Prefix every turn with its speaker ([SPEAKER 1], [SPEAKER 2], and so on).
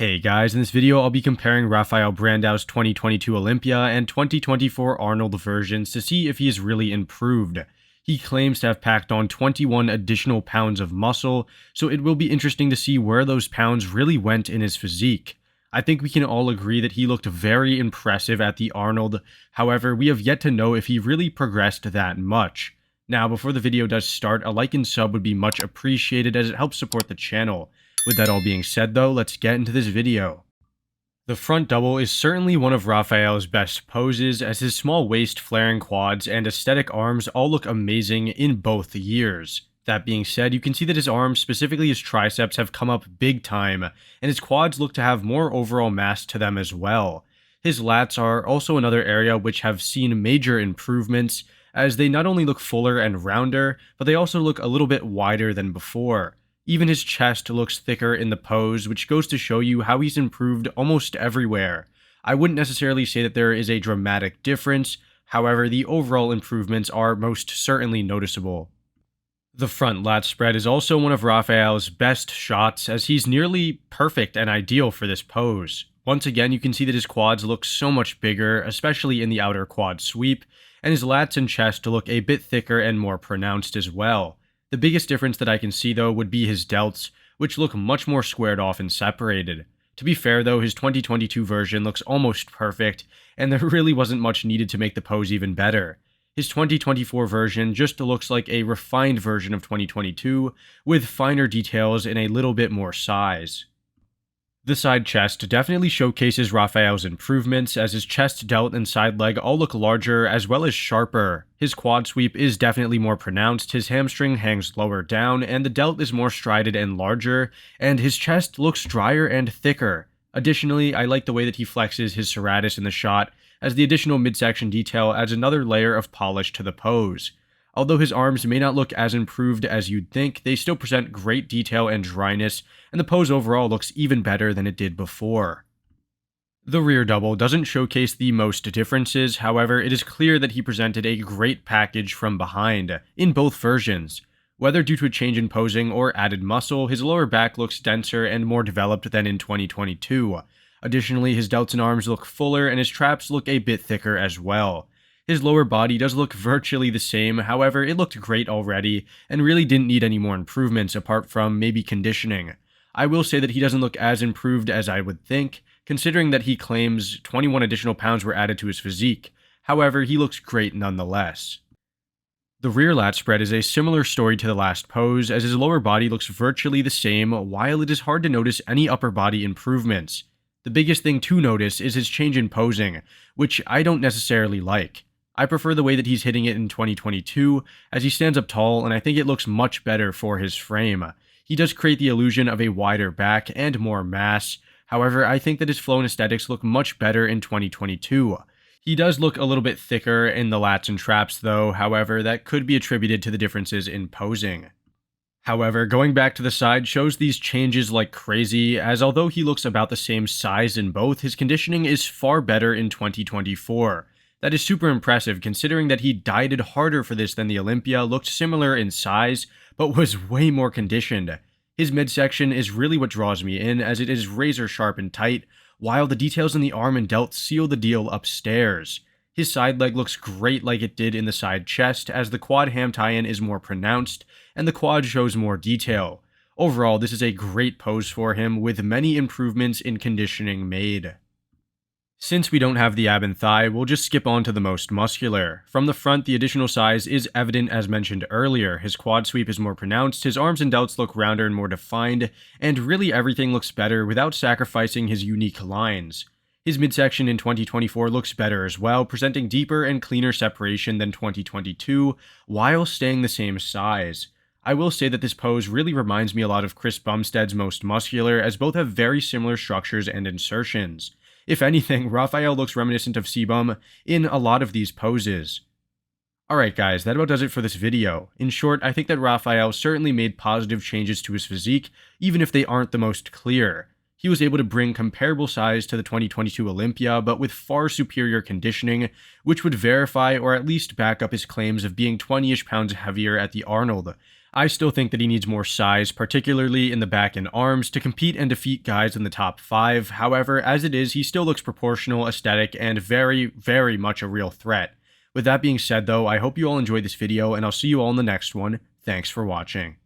[SPEAKER 1] Hey guys, in this video I'll be comparing Rafael Brandao's 2022 Olympia and 2024 Arnold versions to see if he is really improved. He claims to have packed on 21 additional pounds of muscle, so it will be interesting to see where those pounds really went in his physique. I think we can all agree that he looked very impressive at the Arnold, however we have yet to know if he really progressed that much. Now before the video does start, a like and sub would be much appreciated as it helps support the channel. With that all being said though, let's get into this video. The front double is certainly one of Rafael's best poses, as his small waist, flaring quads, and aesthetic arms all look amazing in both years. That being said, you can see that his arms, specifically his triceps, have come up big time, and his quads look to have more overall mass to them as well. His lats are also another area which have seen major improvements, as they not only look fuller and rounder, but they also look a little bit wider than before. Even his chest looks thicker in the pose, which goes to show you how he's improved almost everywhere. I wouldn't necessarily say that there is a dramatic difference, however the overall improvements are most certainly noticeable. The front lat spread is also one of Rafael's best shots, as he's nearly perfect and ideal for this pose. Once again, you can see that his quads look so much bigger, especially in the outer quad sweep, and his lats and chest look a bit thicker and more pronounced as well. The biggest difference that I can see though would be his delts, which look much more squared off and separated. To be fair though, his 2022 version looks almost perfect, and there really wasn't much needed to make the pose even better. His 2024 version just looks like a refined version of 2022, with finer details and a little bit more size. The side chest definitely showcases Rafael's improvements, as his chest, delt, and side leg all look larger as well as sharper. His quad sweep is definitely more pronounced, his hamstring hangs lower down, and the delt is more strided and larger, and his chest looks drier and thicker. Additionally, I like the way that he flexes his serratus in the shot, as the additional midsection detail adds another layer of polish to the pose. Although his arms may not look as improved as you'd think, they still present great detail and dryness, and the pose overall looks even better than it did before. The rear double doesn't showcase the most differences, however it is clear that he presented a great package from behind, in both versions. Whether due to a change in posing or added muscle, his lower back looks denser and more developed than in 2022. Additionally, his delts and arms look fuller, and his traps look a bit thicker as well. His lower body does look virtually the same, however it looked great already, and really didn't need any more improvements apart from maybe conditioning. I will say that he doesn't look as improved as I would think, considering that he claims 21 additional pounds were added to his physique. However, he looks great nonetheless. The rear lat spread is a similar story to the last pose, as his lower body looks virtually the same, while it is hard to notice any upper body improvements. The biggest thing to notice is his change in posing, which I don't necessarily like. I prefer the way that he's hitting it in 2022, as he stands up tall, and I think it looks much better for his frame. He does create the illusion of a wider back and more mass, however I think that his flow and aesthetics look much better in 2022. He does look a little bit thicker in the lats and traps though, however that could be attributed to the differences in posing. However, going back to the side shows these changes like crazy, as although he looks about the same size in both, his conditioning is far better in 2024. That is super impressive considering that he dieted harder for this than the Olympia, looked similar in size, but was way more conditioned. His midsection is really what draws me in, as it is razor sharp and tight, while the details in the arm and delt seal the deal upstairs. His side leg looks great like it did in the side chest, as the quad ham tie-in is more pronounced, and the quad shows more detail. Overall, this is a great pose for him, with many improvements in conditioning made. Since we don't have the ab and thigh, we'll just skip on to the most muscular. From the front, the additional size is evident as mentioned earlier. His quad sweep is more pronounced, his arms and delts look rounder and more defined, and really everything looks better without sacrificing his unique lines. His midsection in 2024 looks better as well, presenting deeper and cleaner separation than 2022, while staying the same size. I will say that this pose really reminds me a lot of Chris Bumstead's most muscular, as both have very similar structures and insertions. If anything, Rafael looks reminiscent of Sebum in a lot of these poses. Alright guys, that about does it for this video. In short, I think that Rafael certainly made positive changes to his physique, even if they aren't the most clear. He was able to bring comparable size to the 2022 Olympia, but with far superior conditioning, which would verify or at least back up his claims of being 20-ish pounds heavier at the Arnold. I still think that he needs more size, particularly in the back and arms, to compete and defeat guys in the top 5. However, as it is, he still looks proportional, aesthetic, and very, very much a real threat. With that being said though, I hope you all enjoyed this video, and I'll see you all in the next one. Thanks for watching.